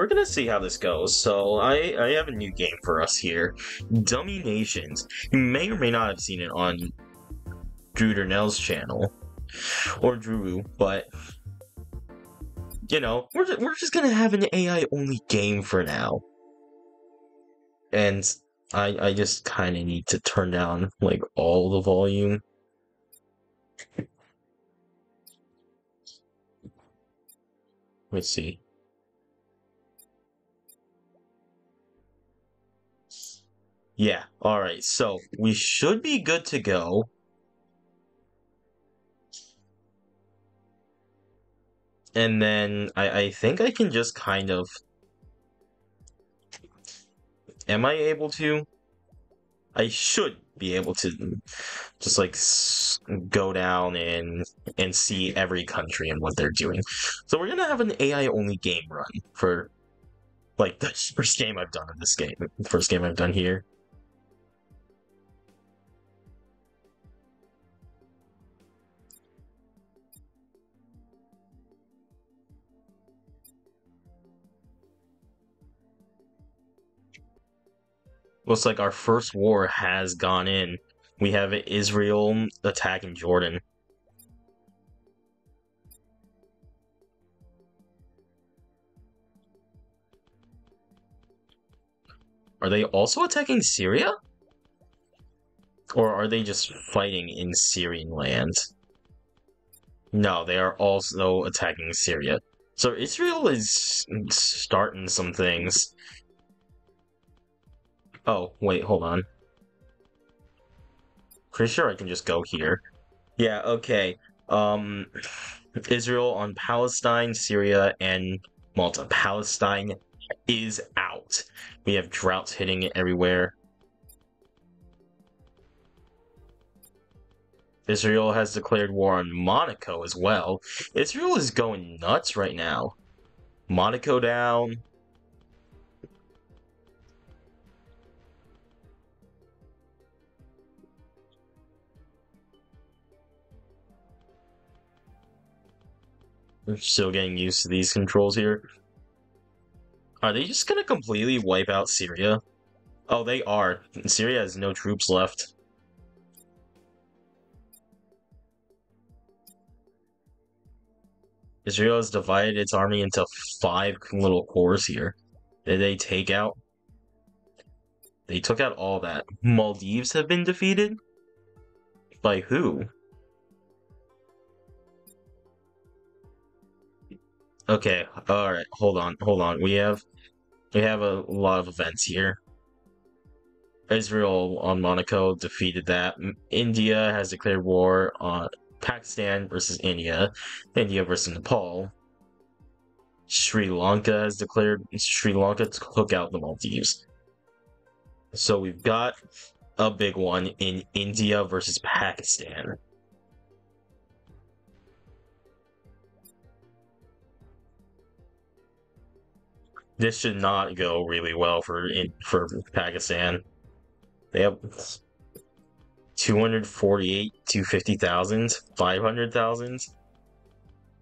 we're gonna see how this goes. So I have a new game for us here, Dummynations. You may or may not have seen it on Drew Darnell's channel or Drew, but you know, we're just gonna have an AI only game for now, and I just kind of need to turn down like all the volume. Let's see. Yeah, alright, so we should be good to go. And then I think I can just kind of... Am I able to? I should be able to just like go down and see every country and what they're doing. So we're gonna have an AI only game run for like the first game I've done in this game. The first game I've done here. Looks like our first war has gone in. We have Israel attacking Jordan. Are they also attacking Syria? Or are they just fighting in Syrian lands? No, they are also attacking Syria. So Israel is starting some things. Oh, wait, hold on. Pretty sure I can just go here. Yeah, okay. Israel on Palestine, Syria, and Malta. Palestine is out. We have droughts hitting it everywhere. Israel has declared war on Monaco as well. Israel is going nuts right now. Monaco down. We're still getting used to these controls here. Are they just gonna completely wipe out Syria? Oh, they are. Syria has no troops left. Israel has divided its army into 5 little corps here. Did they take out? They took out all that. Maldives have been defeated? By who? Okay, alright, hold on. We have a lot of events here. Israel on Monaco defeated that. India has declared war on Pakistan versus India. India versus Nepal. Sri Lanka has declared Sri Lanka took out the Maldives. So we've got a big one in India versus Pakistan. This should not go really well for Pakistan. They have 248, 250,000, 500,000,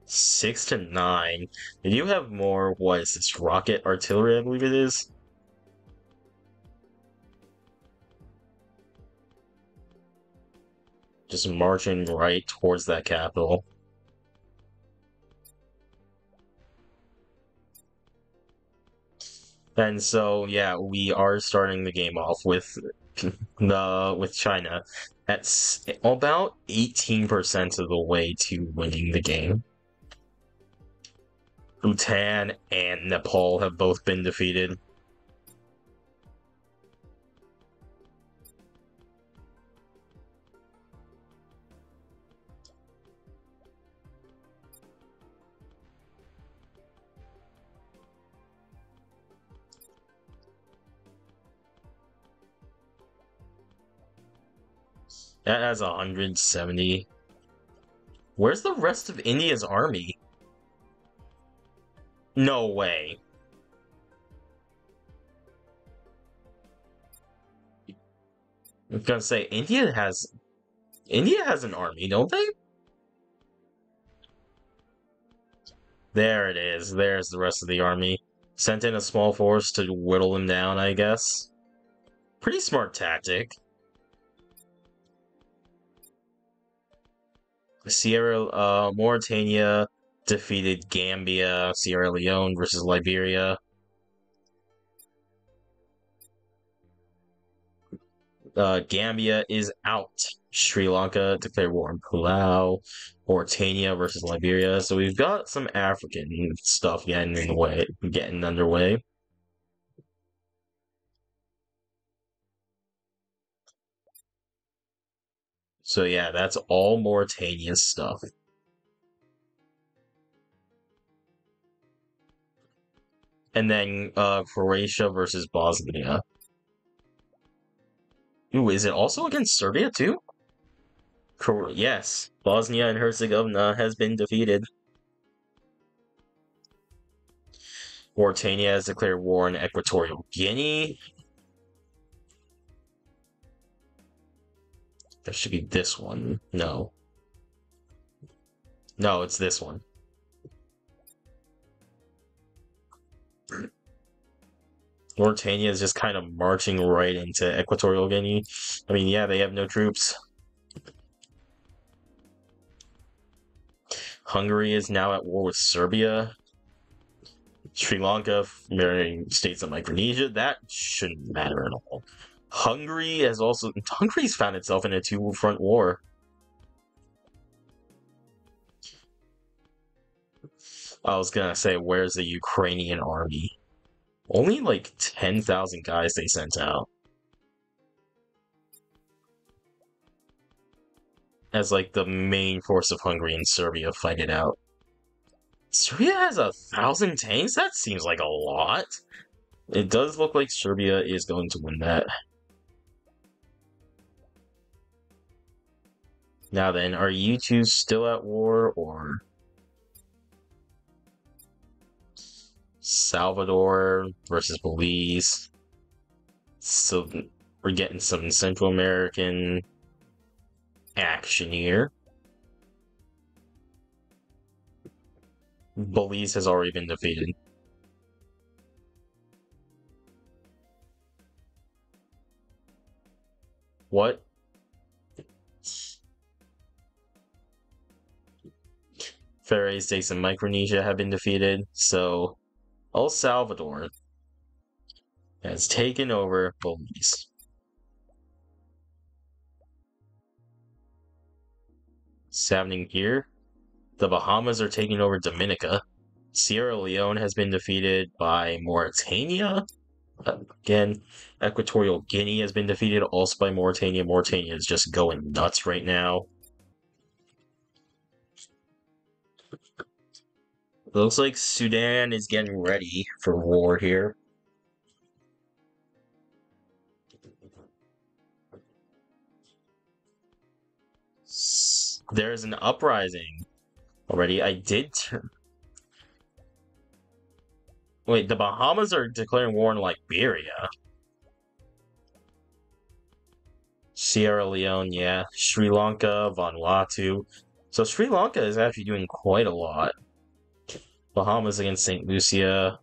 6 to 9. Did you have more? What is this? Rocket artillery, I believe it is. Just marching right towards that capital. And so, yeah, we are starting the game off with China at about 18% of the way to winning the game. Bhutan and Nepal have both been defeated. That has 170. Where's the rest of India's army? No way. I was gonna say India has an army, don't they? There it is. There's the rest of the army. Sent in a small force to whittle them down, I guess. Pretty smart tactic. Mauritania defeated Gambia, Sierra Leone versus Liberia. Gambia is out. Sri Lanka declared war on Palau. Mauritania versus Liberia. So we've got some African stuff getting underway. So yeah, that's all Mauritania stuff. And then Croatia versus Bosnia. Ooh, is it also against Serbia too? Yes, Bosnia and Herzegovina has been defeated. Mauritania has declared war on Equatorial Guinea. That should be this one. No. No, it's this one. Mauritania is just kind of marching right into Equatorial Guinea. I mean, yeah, they have no troops. Hungary is now at war with Serbia. Sri Lanka marrying states of Micronesia. That shouldn't matter at all. Hungary's found itself in a two-front war. I was gonna say, where's the Ukrainian army? Only like 10,000 guys they sent out. As like the main force of Hungary and Serbia fight it out. Serbia has 1,000 tanks? That seems like a lot. It does look like Serbia is going to win that. Now then, are you two still at war, or Salvador versus Belize? So we're getting some Central American action here. Belize has already been defeated. What? Faroe States and Micronesia have been defeated, so El Salvador has taken over Belize. What's happening here? The Bahamas are taking over Dominica. Sierra Leone has been defeated by Mauritania. Again, Equatorial Guinea has been defeated also by Mauritania. Mauritania is just going nuts right now. It looks like Sudan is getting ready for war here. There's an uprising already. Wait, the Bahamas are declaring war on Liberia. Sierra Leone, yeah. Sri Lanka, Vanuatu. So Sri Lanka is actually doing quite a lot. Bahamas against St. Lucia.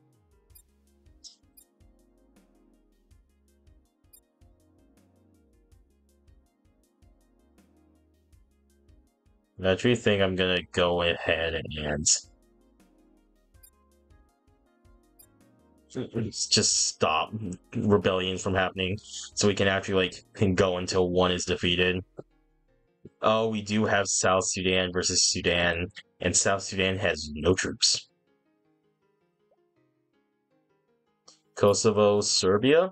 I actually think I'm gonna go ahead and just stop rebellions from happening, so we can actually can go until one is defeated. Oh, we do have South Sudan versus Sudan, and South Sudan has no troops. Kosovo, Serbia,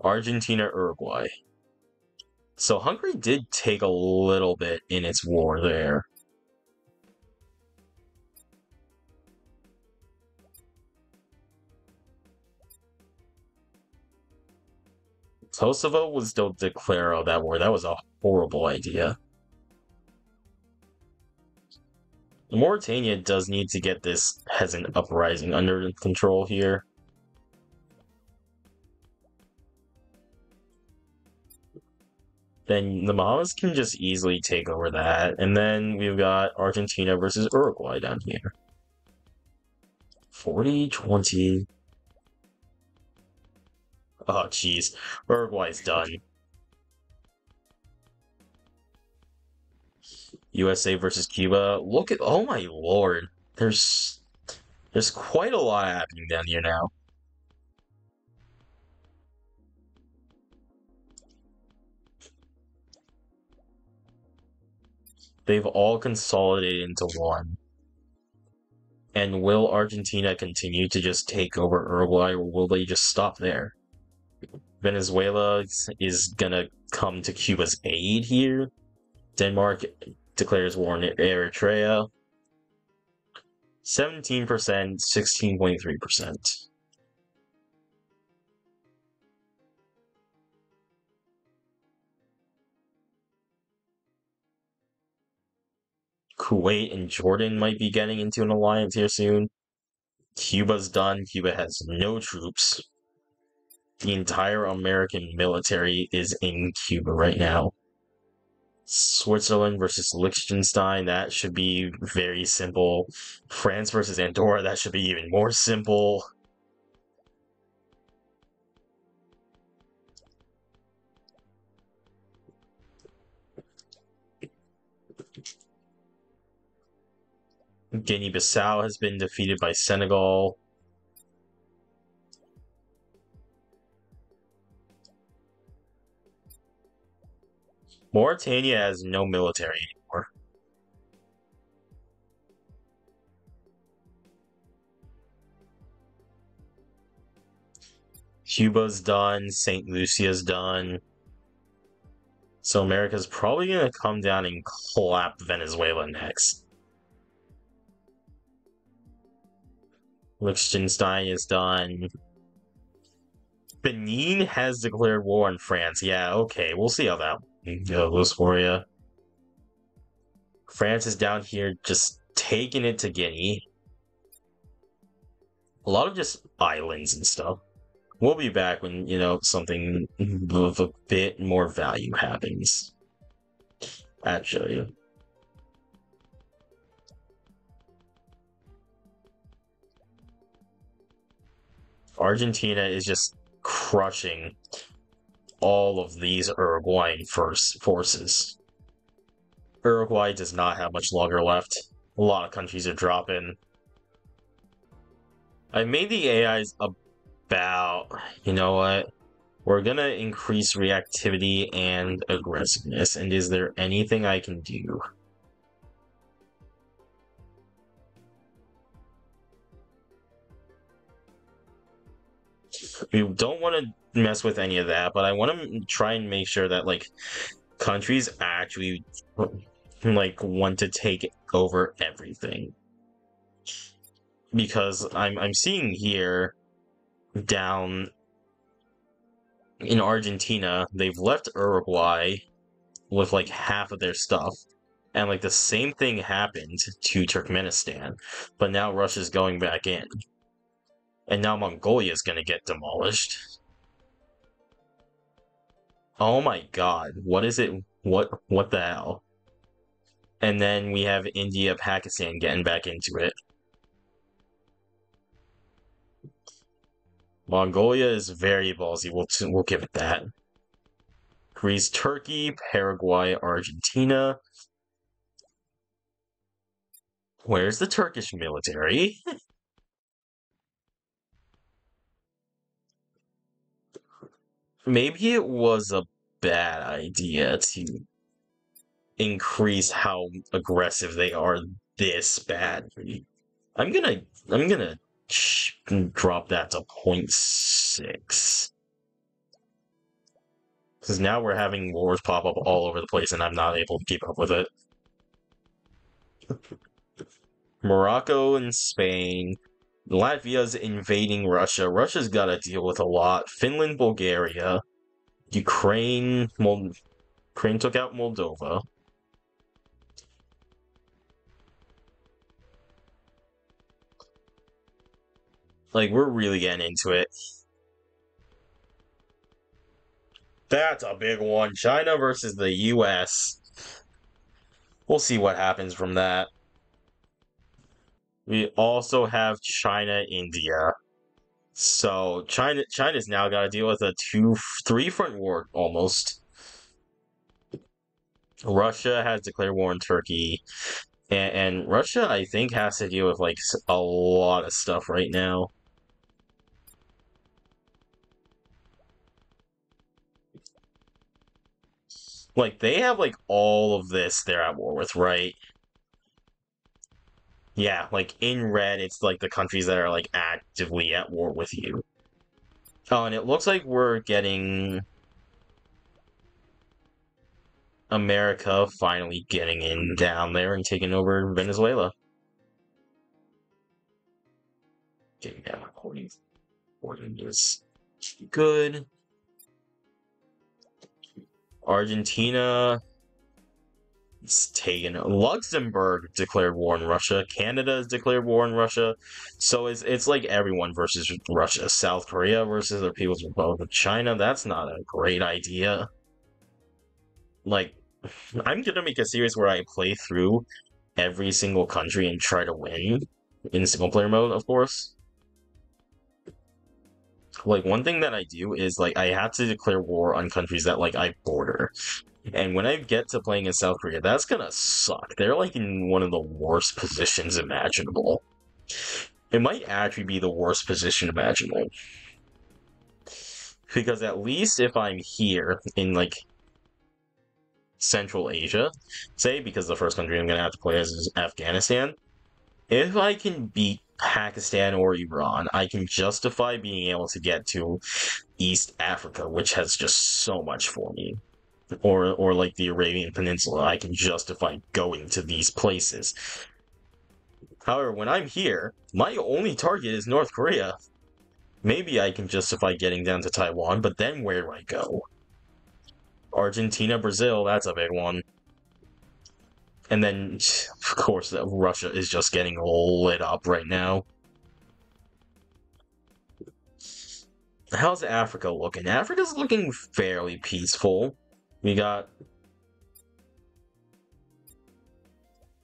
Argentina, Uruguay. So Hungary did take a little bit in its war there. Kosovo was still declare of that war. That was a horrible idea. Mauritania does need to get this peasant uprising under control here. Then the Bahamas can just easily take over that. And then we've got Argentina versus Uruguay down here. 40-20. Oh, jeez. Uruguay's done. USA versus Cuba. Look at, oh my lord. There's quite a lot happening down here now. They've all consolidated into one. And will Argentina continue to just take over Uruguay, or will they just stop there? Venezuela is gonna come to Cuba's aid here. Denmark declares war on Eritrea. 17%, 16.3%. Kuwait and Jordan might be getting into an alliance here soon. Cuba's done. Cuba has no troops. The entire American military is in Cuba right now. Switzerland versus Liechtenstein, that should be very simple. France versus Andorra, that should be even more simple. Guinea-Bissau has been defeated by Senegal. Mauritania has no military anymore. Cuba's done. St. Lucia's done. So America's probably going to come down and clap Venezuela next. Liechtenstein is done. Benin has declared war on France. Yeah, okay. We'll see how that goes for you. France is down here just taking it to Guinea. A lot of just islands and stuff. We'll be back when, something of a bit more value happens. Actually. Argentina is just crushing all of these Uruguayan forces. Uruguay does not have much longer left. A lot of countries are dropping. I made the AIs about, you know what? We're gonna increase reactivity and aggressiveness, and is there anything I can do? We don't want to mess with any of that, but I want to try and make sure that, like, countries actually, like, want to take over everything. Because I'm seeing here, down in Argentina, they've left Uruguay with like half of their stuff. And like the same thing happened to Turkmenistan, but now Russia's going back in. And now Mongolia is gonna get demolished. Oh my god, what is it? What the hell? And then we have India, Pakistan getting back into it. Mongolia is very ballsy. We'll give it that. Greece, Turkey, Paraguay, Argentina. Where's the Turkish military? Maybe it was a bad idea to increase how aggressive they are this badly. I'm gonna drop that to 0.6. Because now we're having wars pop up all over the place and I'm not able to keep up with it. Morocco and Spain. Latvia's invading Russia. Russia's got to deal with a lot. Finland, Bulgaria. Ukraine took out Moldova. Like, we're really getting into it. That's a big one. China versus the US. We'll see what happens from that. We also have China, India. So China's now got to deal with a three front war almost. Russia has declared war on Turkey, and Russia I think has to deal with like a lot of stuff right now. Like they have like all of this they're at war with, right? Yeah, like in red, it's like the countries that are like actively at war with you. Oh, and it looks like we're getting America finally getting in down there and taking over Venezuela. Getting down hoarding is good. Argentina is taken. Luxembourg declared war on Russia. Canada has declared war on Russia. So it's like everyone versus Russia. South Korea versus the People's Republic of China. That's not a great idea. Like, I'm gonna make a series where I play through every single country and try to win in single player mode, of course. Like one thing that I do is like I have to declare war on countries that like I border. And when I get to playing in South Korea, that's gonna suck. They're like in one of the worst positions imaginable. It might actually be the worst position imaginable. Because at least if I'm here in like Central Asia, say, because the first country I'm gonna have to play as is Afghanistan, if I can beat Pakistan or Iran, I can justify being able to get to East Africa, which has just so much for me. Or like the Arabian Peninsula, I can justify going to these places. However, when I'm here, my only target is North Korea. Maybe I can justify getting down to Taiwan, but then where do I go? Argentina, Brazil, that's a big one. And then, of course, Russia is just getting lit up right now. How's Africa looking? Africa's looking fairly peaceful. We got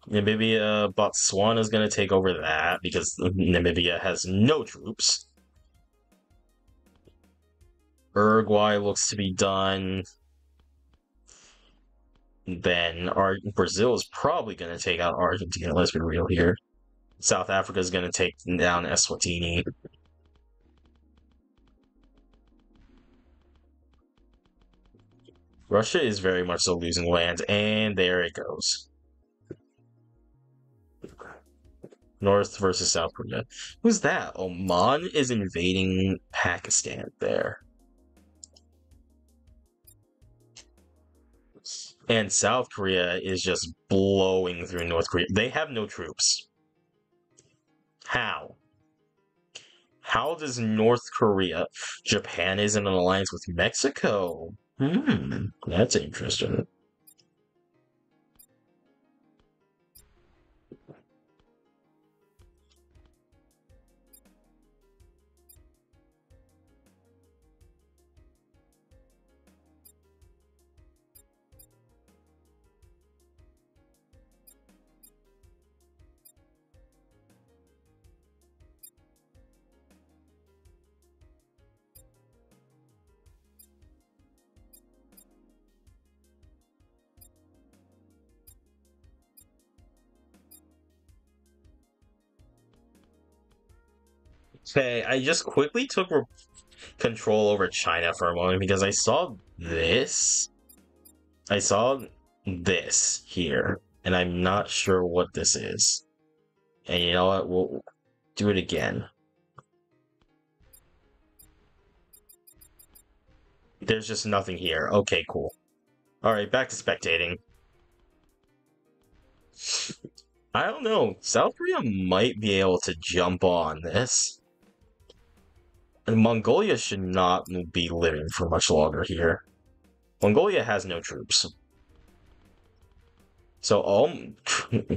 Namibia, Botswana is going to take over that because Namibia has no troops. Uruguay looks to be done. Then Brazil is probably going to take out Argentina. Let's be real here. South Africa is going to take down Eswatini. Russia is very much so losing land, and there it goes. North versus South Korea. Who's that? Oman is invading Pakistan there. And South Korea is just blowing through North Korea. They have no troops. How? How does North Korea? Japan is in an alliance with Mexico. That's interesting. Okay, I just quickly took control over China for a moment because I saw this. I saw this here, and I'm not sure what this is. And you know what? We'll do it again. There's just nothing here. Okay, cool. Alright, back to spectating. I don't know. South Korea might be able to jump on this. And Mongolia should not be living for much longer here. Mongolia has no troops. So all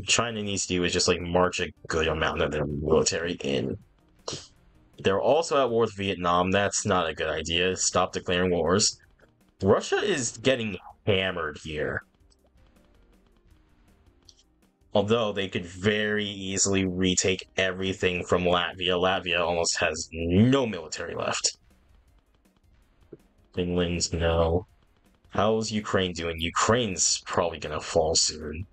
China needs to do is just like march a good amount of their military in. They're also at war with Vietnam. That's not a good idea. Stop declaring wars. Russia is getting hammered here. Although they could very easily retake everything from Latvia. Latvia almost has no military left. Finland's no. How's Ukraine doing? Ukraine's probably gonna fall soon.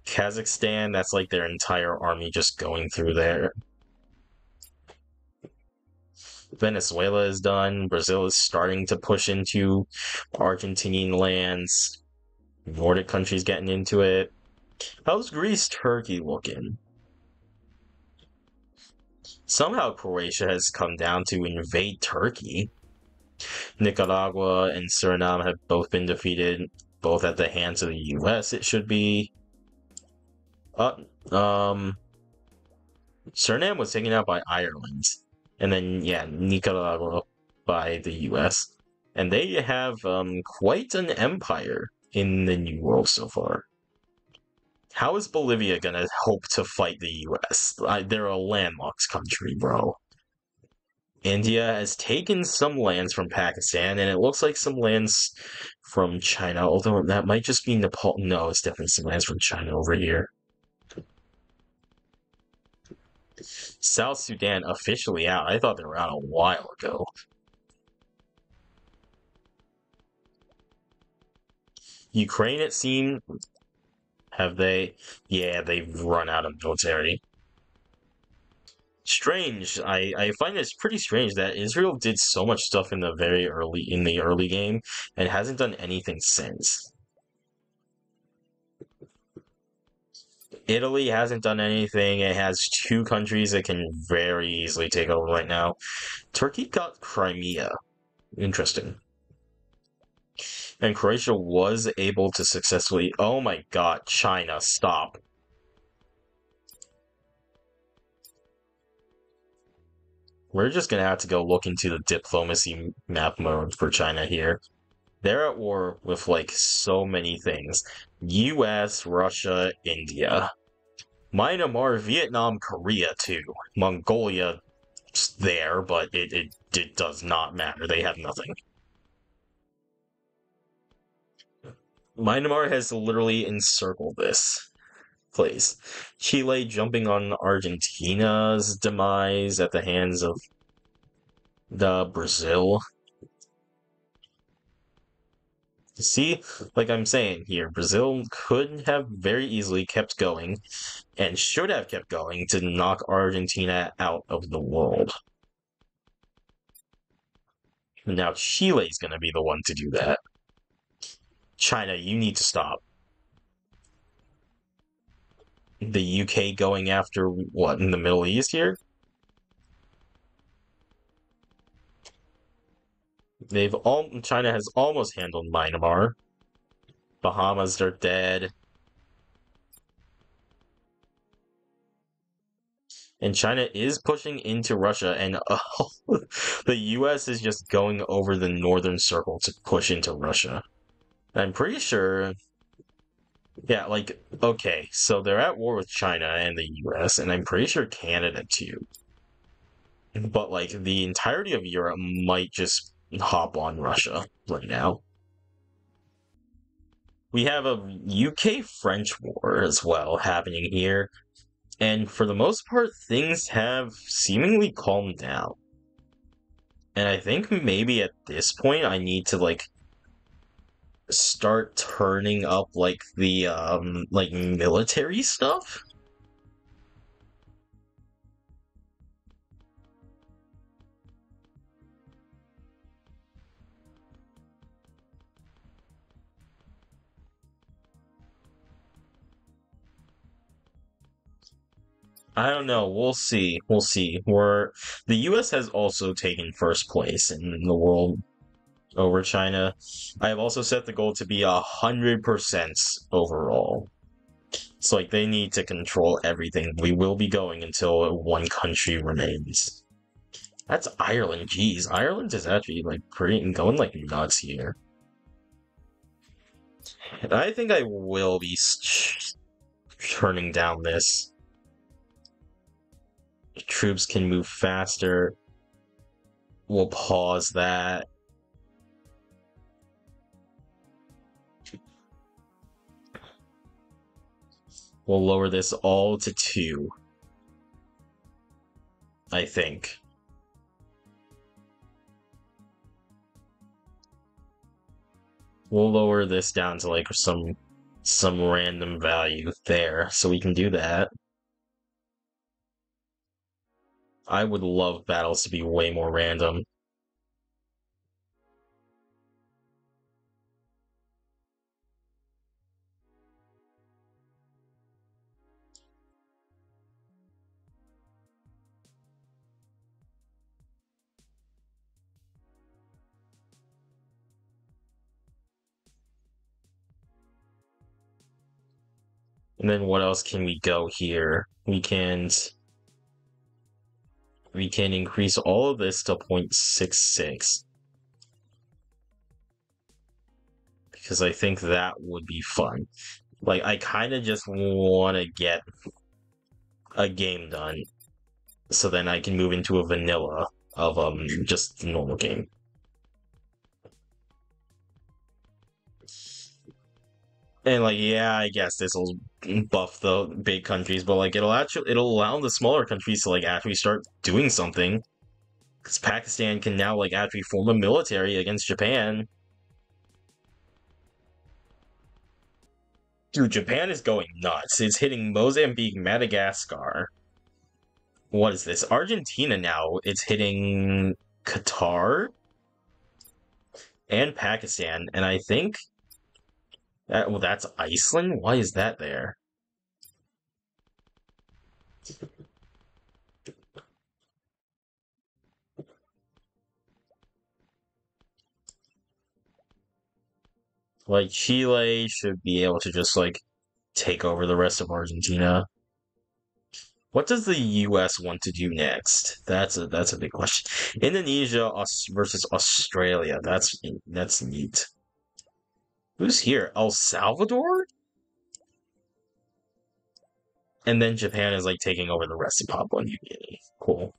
Kazakhstan, that's like their entire army just going through there. Venezuela is done. Brazil is starting to push into Argentinian lands. Nordic countries getting into it. How's Greece, Turkey looking? Somehow Croatia has come down to invade Turkey. Nicaragua and Suriname have both been defeated, both at the hands of the US, it should be. Uh, um, Suriname was taken out by Ireland. And then, yeah, Nicaragua by the US. And they have quite an empire in the New World so far. How is Bolivia gonna hope to fight the US? They're a landlocked country, bro. India has taken some lands from Pakistan, and it looks like some lands from China, although that might just be Nepal. No, it's definitely some lands from China over here. South Sudan officially out. I thought they were out a while ago. Ukraine, it seemed. Have they? Yeah, they've run out of military. Strange. I find this pretty strange that Israel did so much stuff in the early game and hasn't done anything since. Italy hasn't done anything. It has two countries it can very easily take over right now. Turkey got Crimea. Interesting. And Croatia was able to successfully. Oh my god, China, stop. We're just gonna have to go look into the diplomacy map mode for China here. They're at war with like so many things. US, Russia, India. Myanmar, Vietnam, Korea too. Mongolia there, but it does not matter. They have nothing. Myanmar has literally encircled this place. Chile jumping on Argentina's demise at the hands of the Brazil. See, like I'm saying here, Brazil could have very easily kept going and should have kept going to knock Argentina out of the world. Now Chile's going to be the one to do that. China, you need to stop. The UK going after what in the Middle East here? China has almost handled Myanmar. Bahamas are dead. And China is pushing into Russia, and the US is just going over the northern circle to push into Russia. I'm pretty sure. Yeah, like, okay, so they're at war with China and the US, and I'm pretty sure Canada too. But, like, the entirety of Europe might just hop on Russia right now. We have a UK French war as well happening here, and for the most part, things have seemingly calmed down. And I think maybe at this point, I need to, like, start turning up like military stuff. I don't know. We'll see. We'll see. The US has also taken first place in the world over China. I have also set the goal to be 100% overall. It's like they need to control everything. We will be going until one country remains. That's Ireland. Jeez, Ireland is actually like pretty going like nuts here. And I think I will be turning down this. Troops can move faster. We'll pause that. We'll lower this all to 2, I think. We'll lower this down to like some random value there, so we can do that. I would love battles to be way more random. And then what else can we go here? We can increase all of this to 0.66 because I think that would be fun. Like I kind of just want to get a game done so then I can move into a vanilla of just normal game. And like, yeah, I guess this will buff the big countries, but like it'll allow the smaller countries to like actually start doing something. Because Pakistan can now like actually form a military against Japan. Dude, Japan is going nuts. It's hitting Mozambique, Madagascar. What is this? Argentina now. It's hitting Qatar and Pakistan, and I think well, that's Iceland. Why is that there? Like Chile should be able to just like take over the rest of Argentina. What does the U.S. want to do next? That's a big question. Indonesia versus Australia. That's neat. Who's here? El Salvador? And then Japan is like taking over the rest of Papua New Guinea. Cool.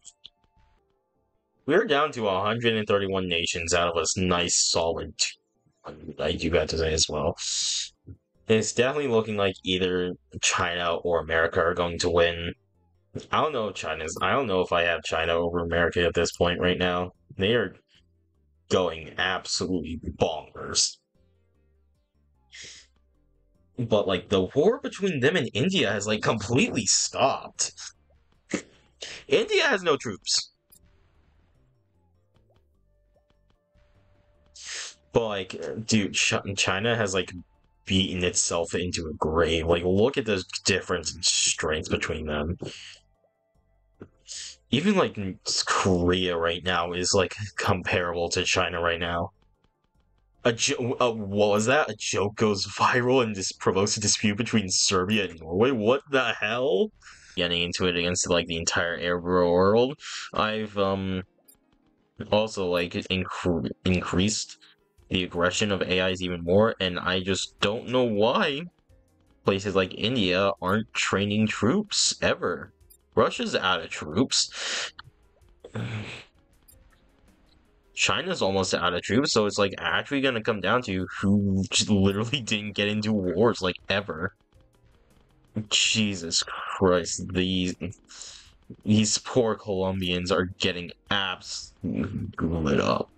We're down to 131 nations out of a nice solid 200, I do have to say as well. It's definitely looking like either China or America are going to win. I don't know if I have China over America at this point right now. They are going absolutely bonkers. But like the war between them and India has like completely stopped. India has no troops. But like, dude, China has like beaten itself into a grave. Like, look at the difference in strength between them. Even like Korea right now is like comparable to China right now. What was that? A joke goes viral and just provokes a dispute between Serbia and Norway. What the hell? Getting into it against like the entire Arab world. I've also like increased the aggression of AIs even more, and I just don't know why places like India aren't training troops ever. Russia's out of troops. China's almost out of troops, so it's like actually gonna come down to who literally didn't get into wars like ever. Jesus Christ, these poor Colombians are getting absolutely lit up.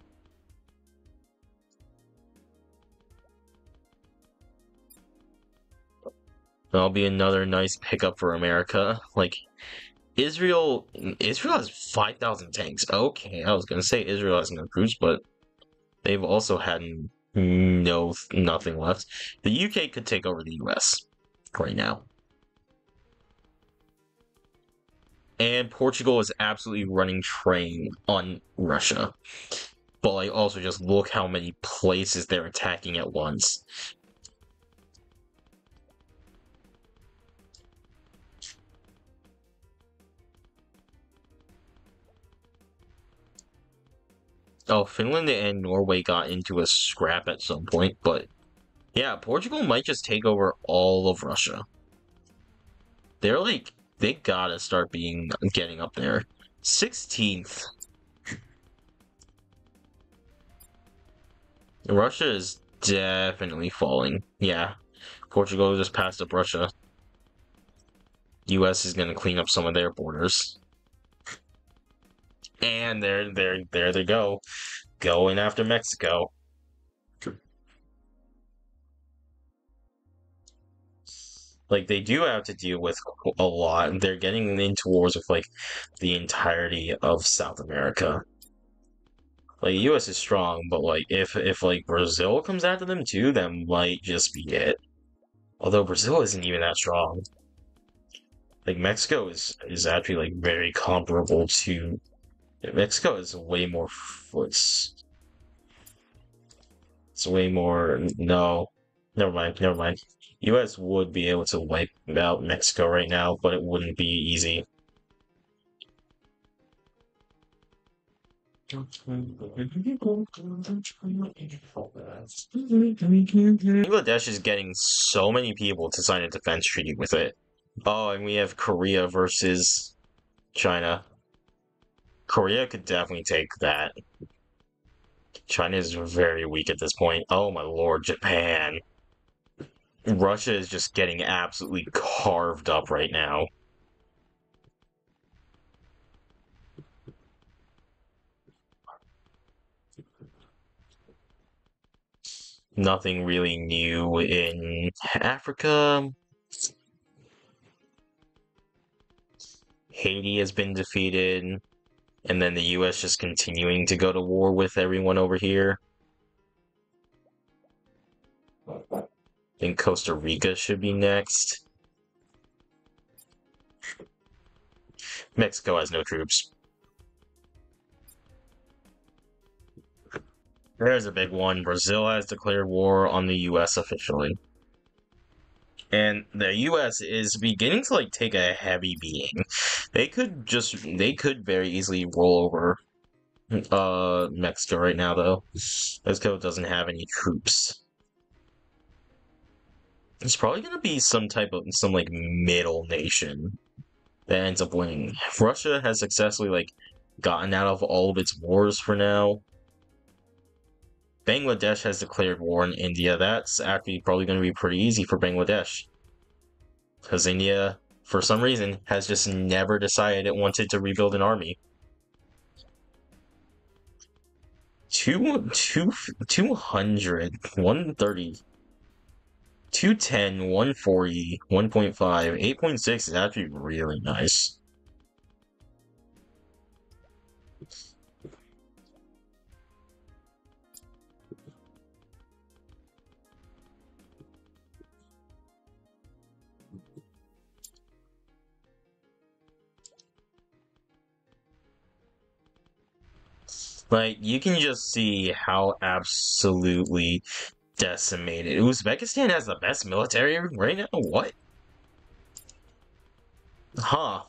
That'll be another nice pickup for America. Like Israel has 5,000 tanks. Okay, I was gonna say Israel has no troops, but they've also had nothing left. The UK could take over the US right now. And Portugal is absolutely running train on Russia. But like also just look how many places they're attacking at once. Oh, Finland and Norway got into a scrap at some point, but yeah, Portugal might just take over all of Russia. They're like they gotta start getting up there. 16th. Russia is definitely falling. Yeah. Portugal just passed up Russia. U.S. is going to clean up some of their borders. And there they go, going after Mexico. Like, they do have to deal with a lot. They're getting into wars with like the entirety of South America. Like, U.S. is strong, but like if like Brazil comes after them too, that might just be it. Although Brazil isn't even that strong. Like, Mexico is actually like very comparable to Mexico is way more foots. It's way more. No, never mind. Never mind. U.S. would be able to wipe out Mexico right now, but it wouldn't be easy. Bangladesh is getting so many people to sign a defense treaty with it. Oh, and we have Korea versus China. Korea could definitely take that. China is very weak at this point. Oh my lord, Japan. Russia is just getting absolutely carved up right now. Nothing really new in Africa. Haiti has been defeated, and then the US just continuing to go to war with everyone over here. I think Costa Rica should be next. Mexico has no troops. There's a big one. Brazil has declared war on the US officially. And the US is beginning to like take a heavy beating. They could very easily roll over Mexico right now though. Mexico doesn't have any troops. It's probably gonna be some like middle nation that ends up winning. Russia has successfully like gotten out of all of its wars for now. Bangladesh has declared war on India. That's actually probably going to be pretty easy for Bangladesh. Because India, for some reason, has just never decided it wanted to rebuild an army. 200, 130, 210, 140, 1.5, 8.6 is actually really nice. Like, you can just see how absolutely decimated. Uzbekistan has the best military right now? What? Huh.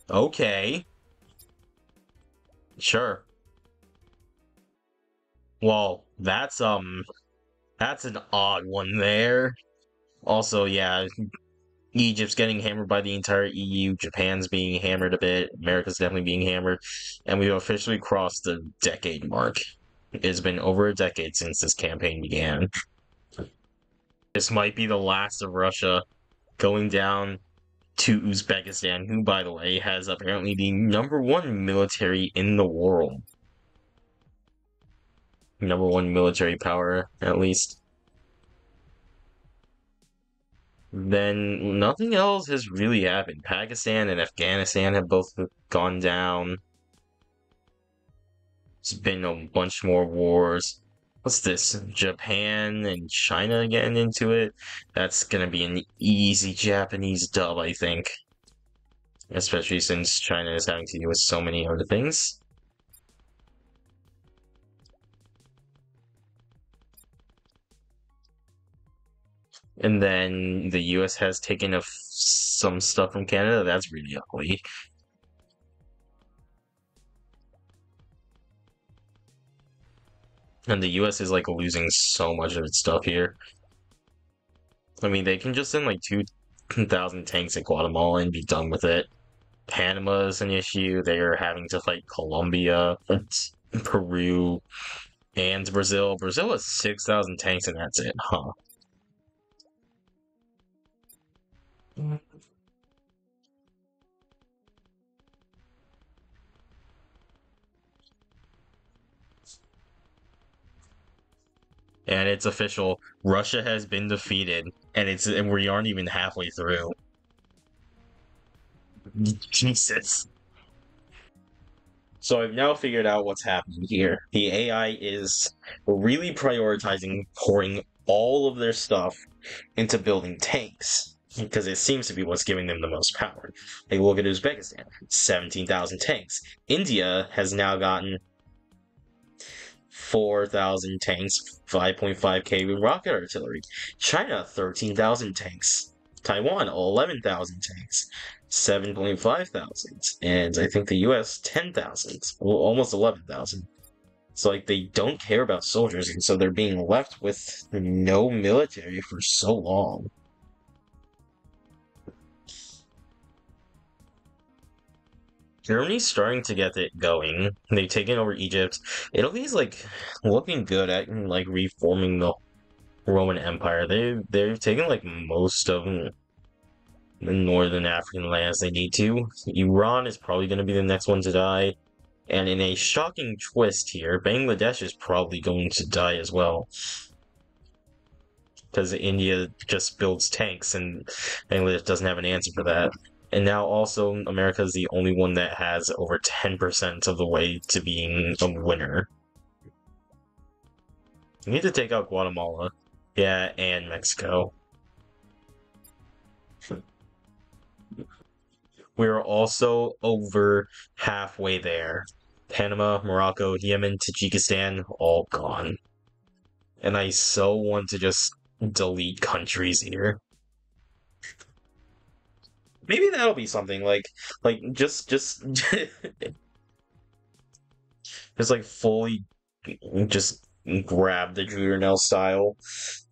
Okay. Sure. Well, that's an odd one there. Also, yeah, Egypt's getting hammered by the entire EU. Japan's being hammered a bit. America's definitely being hammered. And we've officially crossed the decade mark. It's been over a decade since this campaign began. This might be the last of Russia going down to Uzbekistan, who, by the way, has apparently the #1 military in the world. #1 military power, at least. Then nothing else has really happened. Pakistan and Afghanistan have both gone down. There's been a bunch more wars. What's this? Japan and China getting into it? That's gonna be an easy Japanese dub, I think. Especially since China is having to deal with so many other things. And then the US has taken some stuff from Canada. That's really ugly. And the US is like losing so much of its stuff here. I mean, they can just send like 2,000 tanks at Guatemala and be done with it. Panama is an issue. They are having to fight Colombia, Peru, and Brazil. Brazil has 6,000 tanks and that's it, huh? And it's official. Russia has been defeated, and we aren't even halfway through. Jesus. So I've now figured out what's happening here. The AI is really prioritizing pouring all of their stuff into building tanks because it seems to be what's giving them the most power. Like look at Uzbekistan, 17,000 tanks. India has now gotten 4,000 tanks, 5.5k rocket artillery. China, 13,000 tanks. Taiwan, 11,000 tanks. 7.5 thousand. And I think the US, 10,000. Well, almost 11,000. So, like, they don't care about soldiers, and so they're being left with no military for so long. Germany's starting to get it going. They've taken over Egypt. Italy's, like, looking good at, like, reforming the Roman Empire. They've taken like most of the northern African lands they need to. Iran is probably going to be the next one to die, and in a shocking twist here, Bangladesh is probably going to die as well because India just builds tanks and Bangladesh doesn't have an answer for that. And now also America is the only one that has over 10% of the way to being a winner. You need to take out Guatemala. Yeah, and Mexico. We're also over halfway there. Panama, Morocco, Yemen, Tajikistan, all gone. And I so want to just delete countries here. Maybe that'll be something like just like fully just grab the Judernell style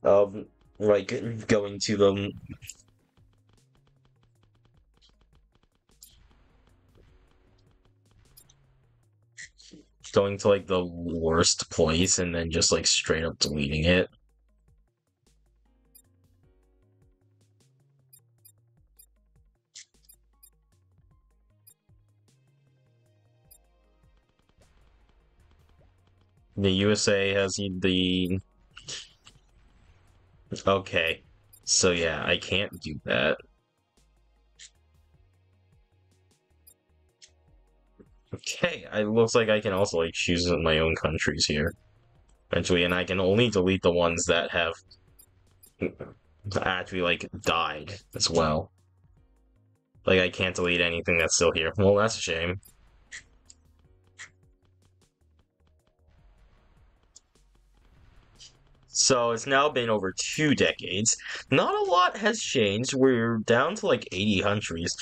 of like going to them. Going to like the worst place and then just like straight up deleting it. The USA has the okay. So yeah, I can't do that. Okay, it looks like I can also like choose my own countries here eventually, and I can only delete the ones that have actually like died as well. Like I can't delete anything that's still here. Well, that's a shame. So it's now been over 2 decades. Not a lot has changed. We're down to like 80 countries.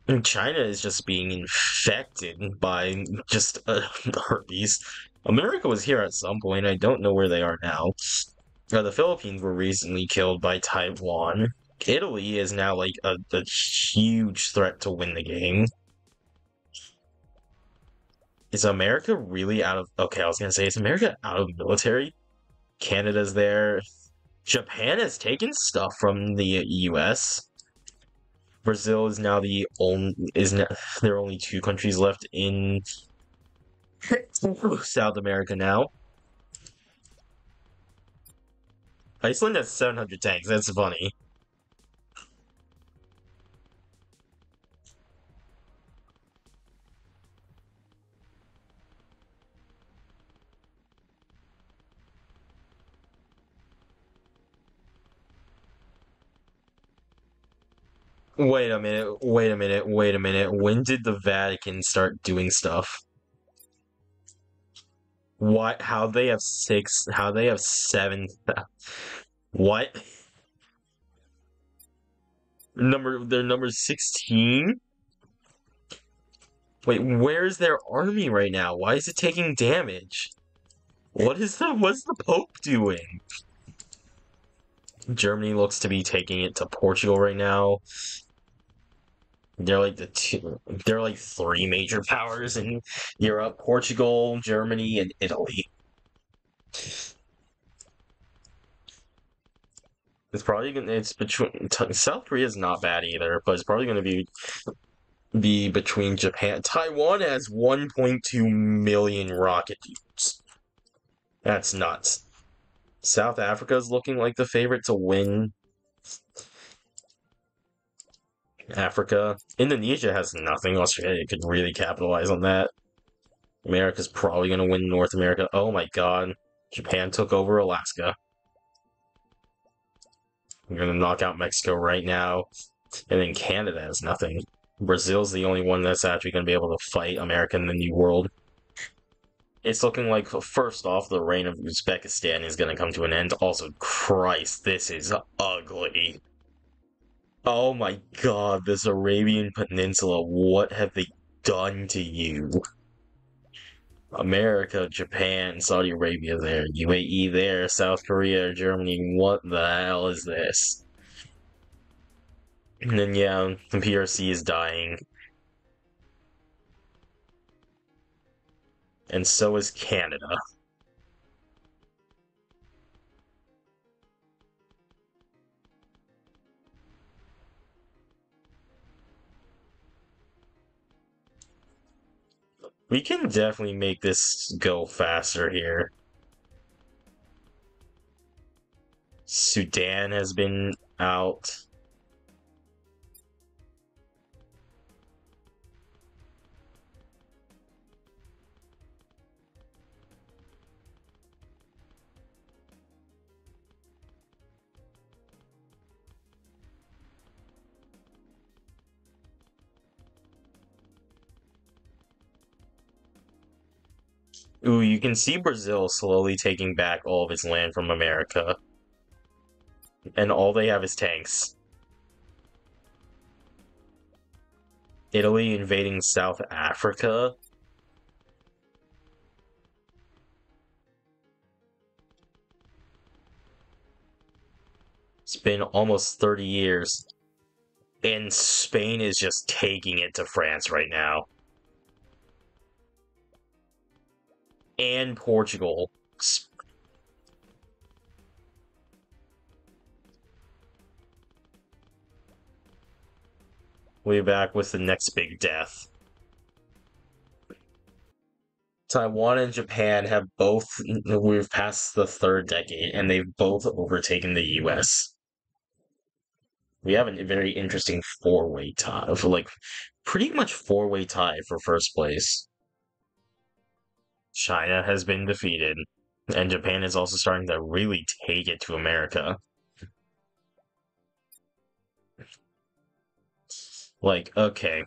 And China is just being infected by just herpes. America was here at some point. I don't know where they are now. The Philippines were recently killed by Taiwan. Italy is now like a huge threat to win the game. Is America really out of? Okay, I was gonna say, is America out of military? Canada's there. Japan has taken stuff from the U.S. Brazil is now the only is now, there are only 2 countries left in South America now. Iceland has 700 tanks. That's funny. Wait a minute. Wait a minute. Wait a minute. When did the Vatican start doing stuff? What? How they have six? How they have seven? What? They're number 16? Wait, where's their army right now? Why is it taking damage? What's the Pope doing? Germany looks to be taking it to Portugal right now. They're like 3 major powers in Europe: Portugal, Germany, and Italy. It's probably gonna. It's between South Korea is not bad either, but it's probably gonna be between Japan. Taiwan has 1.2 million rocket use. That's nuts. South Africa is looking like the favorite to win Africa. Indonesia has nothing. Australia could really capitalize on that. America's probably going to win North America. Oh my god. Japan took over Alaska. We're going to knock out Mexico right now. And then Canada has nothing. Brazil's the only one that's actually going to be able to fight America in the New World. It's looking like, first off, the reign of Uzbekistan is going to come to an end. Also, Christ, this is ugly. Oh my god, this Arabian Peninsula, what have they done to you? America, Japan, Saudi Arabia there, UAE there, South Korea, Germany, what the hell is this? And then, yeah, the PRC is dying. And so is Canada. We can definitely make this go faster here. Sudan has been out. Ooh, you can see Brazil slowly taking back all of its land from America. And all they have is tanks. Italy invading South Africa. It's been almost 30 years. And Spain is just taking it to France right now. And Portugal. We'll be back with the next big death. Taiwan and Japan have both, we've passed the third decade, and they've both overtaken the US. We have a very interesting four-way tie, for like pretty much four-way tie for first place. China has been defeated, and Japan is also starting to really take it to America. Like, okay.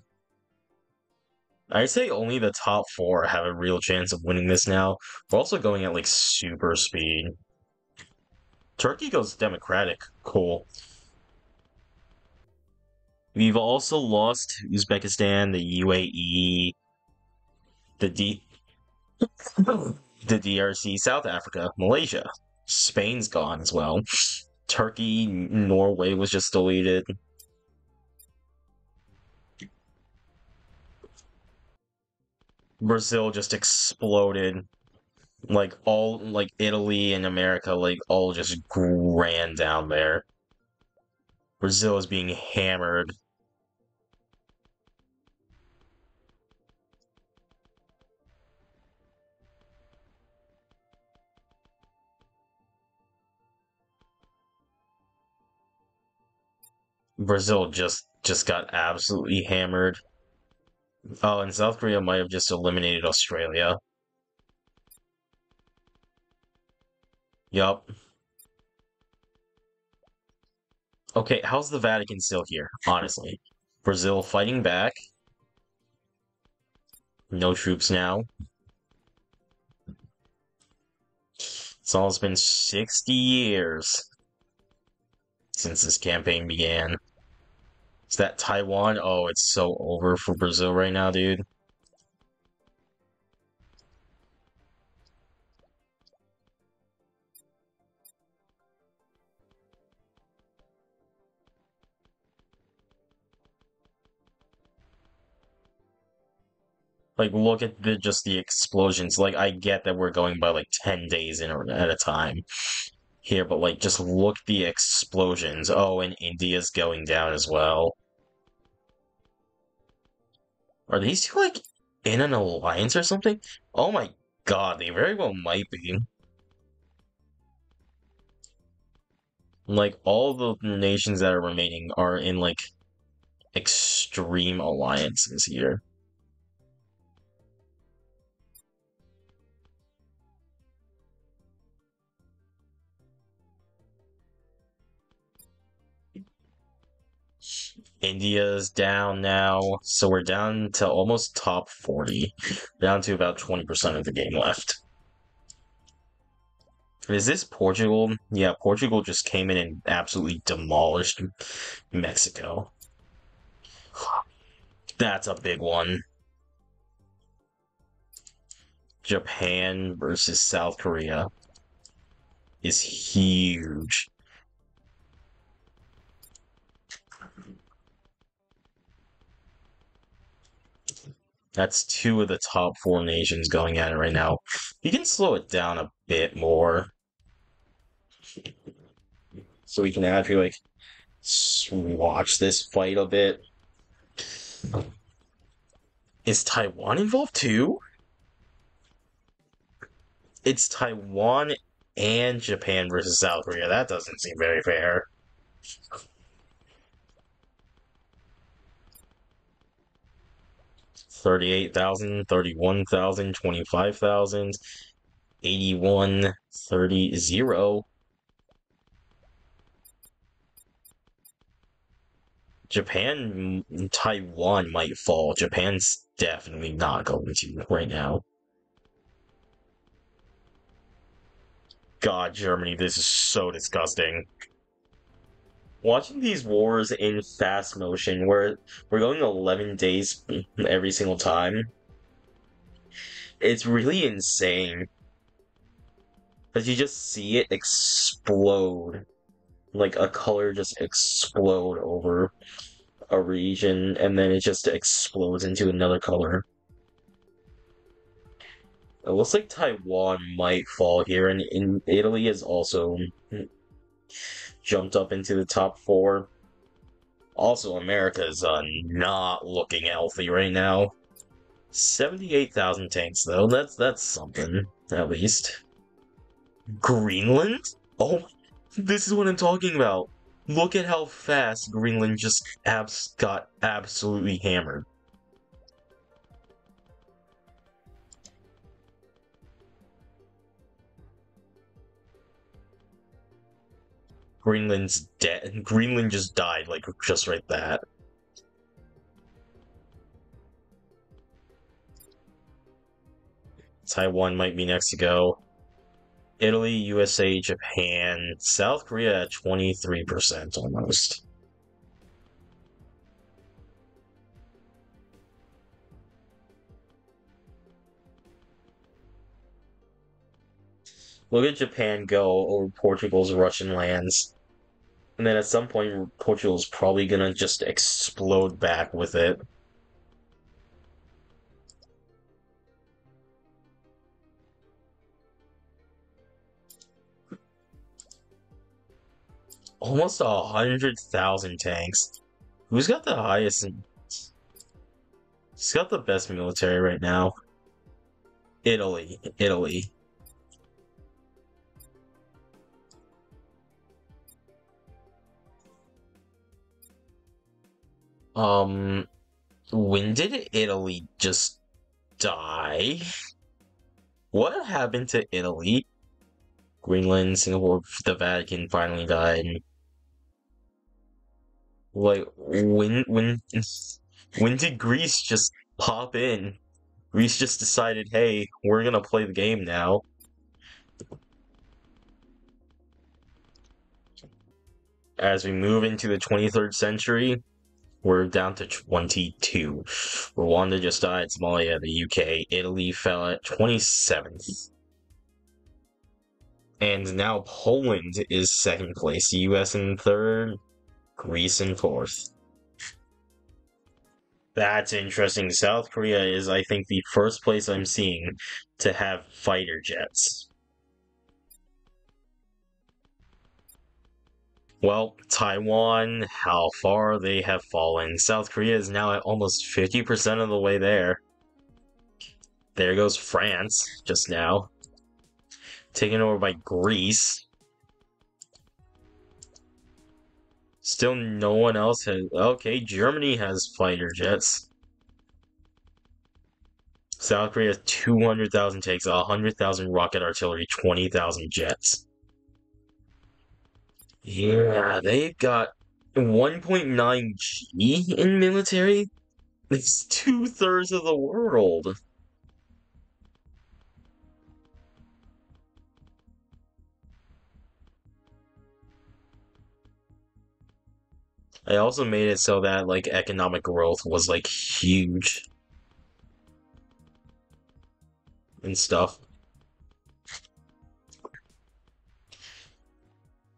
I'd say only the top four have a real chance of winning this now. We're also going at like super speed. Turkey goes democratic. Cool. We've also lost Uzbekistan, the UAE, the the DRC, South Africa, Malaysia. Spain's gone as well. Turkey, Norway was just deleted. Brazil just exploded. Like all like Italy and America like all just ran down there. Brazil is being hammered. Brazil just got absolutely hammered. Oh, and South Korea might have just eliminated Australia. Yup. Okay, how's the Vatican still here? Honestly, Brazil fighting back. No troops now. It's almost been 60 years since this campaign began. Is that Taiwan? Oh, it's so over for Brazil right now, dude. Like, look at just the explosions. Like, I get that we're going by like 10 days in at a time, here, but like just look at the explosions. Oh, and India's going down as well. Are these two like in an alliance or something? Oh my god, they very well might be. Like all the nations that are remaining are in like extreme alliances here. India's down now, so we're down to almost top 40, down to about 20% of the game left. Is this Portugal? Yeah, Portugal just came in and absolutely demolished Mexico. That's a big one. Japan versus South Korea is huge. That's two of the top four nations going at it right now. You can slow it down a bit more so we can actually like watch this fight a bit. Is Taiwan involved too? It's Taiwan and Japan versus South Korea. That doesn't seem very fair. 38,000, 31,000, 25,000, 81, 30, 0. Japan, Taiwan might fall. Japan's definitely not going to right now. God, Germany, this is so disgusting. Watching these wars in fast motion, where we're going 11 days every single time, it's really insane. Because you just see it explode. Like a color just explode over a region, and then it just explodes into another color. It looks like Taiwan might fall here, and in Italy has also jumped up into the top four. Also, America's not looking healthy right now. 78,000 tanks, though. That's something, at least. Greenland? Oh, this is what I'm talking about. Look at how fast Greenland just got absolutely hammered. Greenland's dead. Greenland just died, like, just right that. Taiwan might be next to go. Italy, USA, Japan, South Korea at 23% almost. Look at Japan go over Portugal's Russian lands. And then at some point, Portugal's probably gonna just explode back with it. Almost 100,000 tanks. Who's got the highest? Who's got the best military right now? Italy. Italy. Um, when did Italy just die? What happened to Italy? Greenland, Singapore, the Vatican finally died. Like when did Greece just pop in? Greece just decided, hey, we're gonna play the game now. As we move into the 23rd century, we're down to 22. Rwanda just died, Somalia, the UK, Italy fell at 27th. And now Poland is second place, US in third, Greece in fourth. That's interesting. South Korea is, I think, the first place I'm seeing to have fighter jets. Well, Taiwan, how far they have fallen. South Korea is now at almost 50% of the way there. There goes France just now. Taken over by Greece. Still no one else has... Okay, Germany has fighter jets. South Korea has 200,000 tanks, 100,000 rocket artillery, 20,000 jets. Yeah, they've got 1.9 G in military. It's two-thirds of the world. I also made it so that like economic growth was like huge and stuff.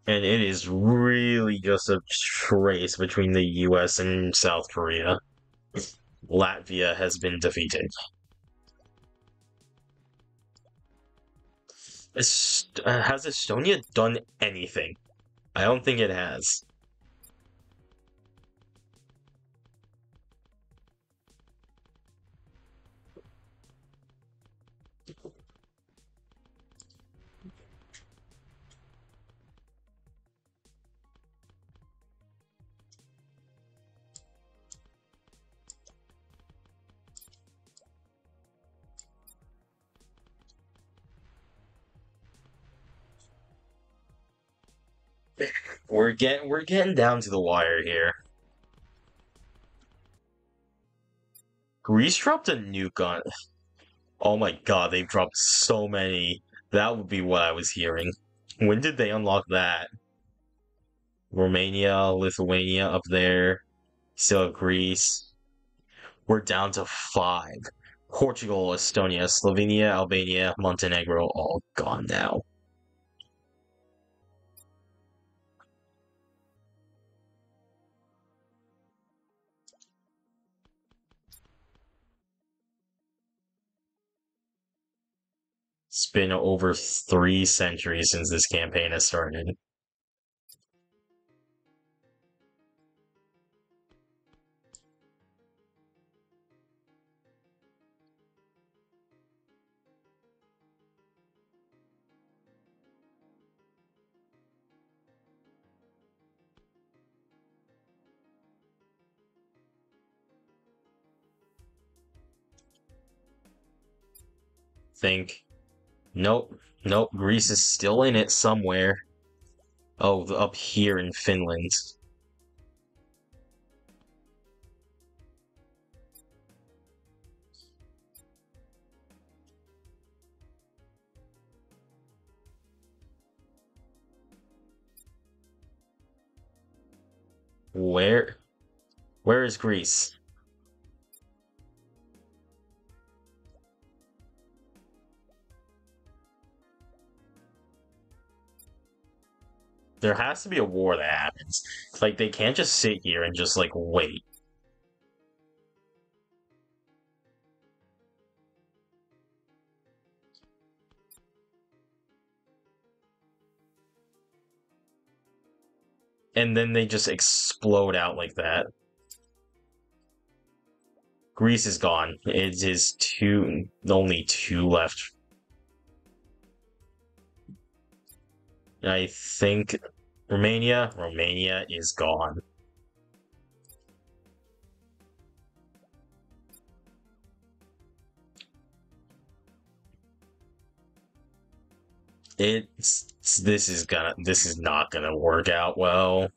And it is really just a race between the US and South Korea. Latvia has been defeated. Has Estonia done anything? I don't think it has. We're getting down to the wire here. Greece dropped a nuke on. Oh my god, they've dropped so many. That would be what I was hearing. When did they unlock that? Romania, Lithuania up there. Still Greece. We're down to five. Portugal, Estonia, Slovenia, Albania, Montenegro, all gone now. It's been over 3 centuries since this campaign has started. Think. Nope. Nope. Greece is still in it somewhere. Oh, up here in Finland. Where? Where is Greece? There has to be a war that happens. Like, they can't just sit here and just, like, wait. And then they just explode out like that. Greece is gone. It is only two left. I think Romania is gone. It's this is not gonna work out well.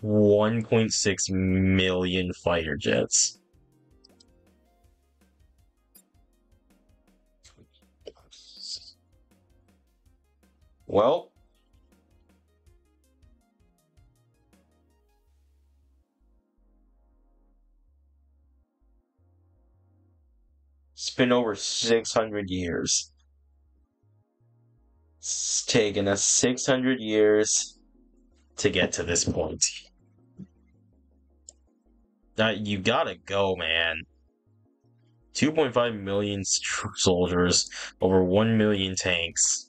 1.6 million fighter jets. Well, it's been over 600 years. It's taken us 600 years to get to this point. You gotta go, man. 2.5 million soldiers, over 1 million tanks.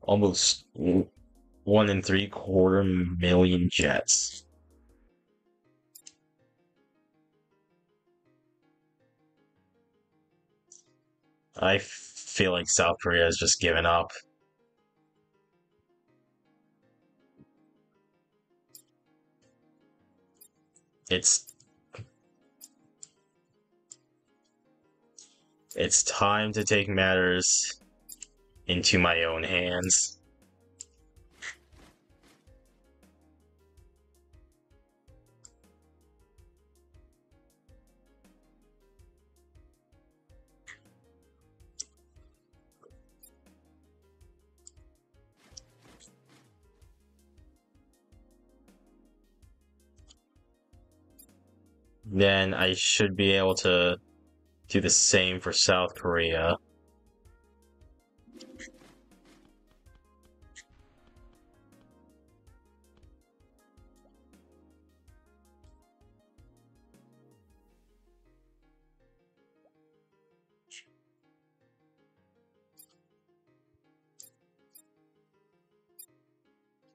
almost 1.75 million jets. I feel like South Korea has just given up. It's it's time to take matters into my own hands. Then I should be able to do the same for South Korea.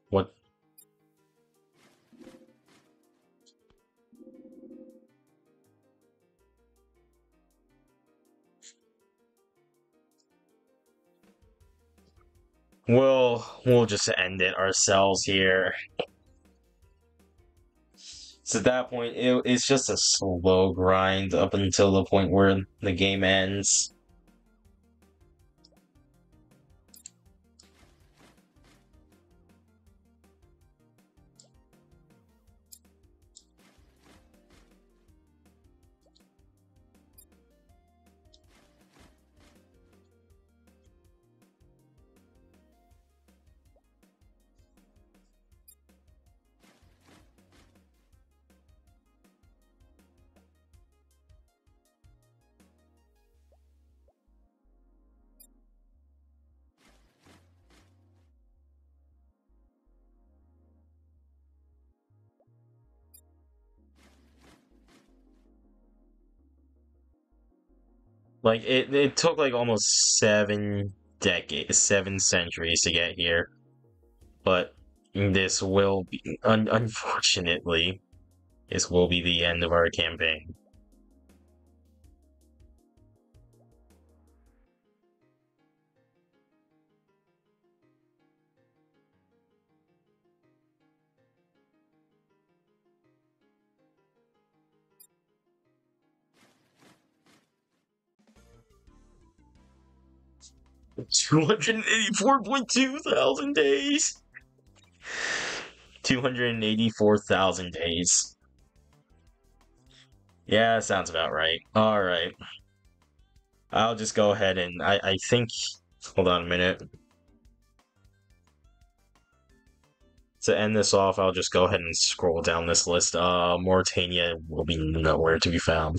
What? We'll just end it ourselves here. So at that point, it's just a slow grind up until the point where the game ends. Like it took like almost 7 decades, 7 centuries to get here. But this will be, unfortunately, this will be the end of our campaign. $284,200 days. 284,000 days. Yeah, that sounds about right. All right. I'll just go ahead and I think. Hold on a minute. To end this off, I'll just go ahead and scroll down this list. Mauritania will be nowhere to be found.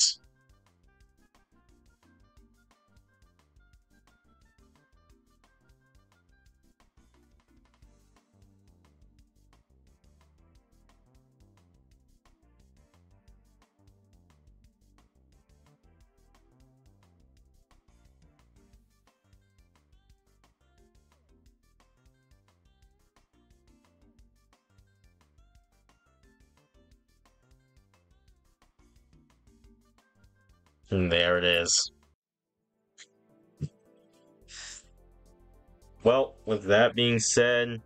And there it is. Well, with that being said,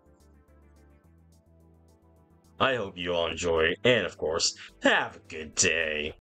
I hope you all enjoy, and of course, have a good day.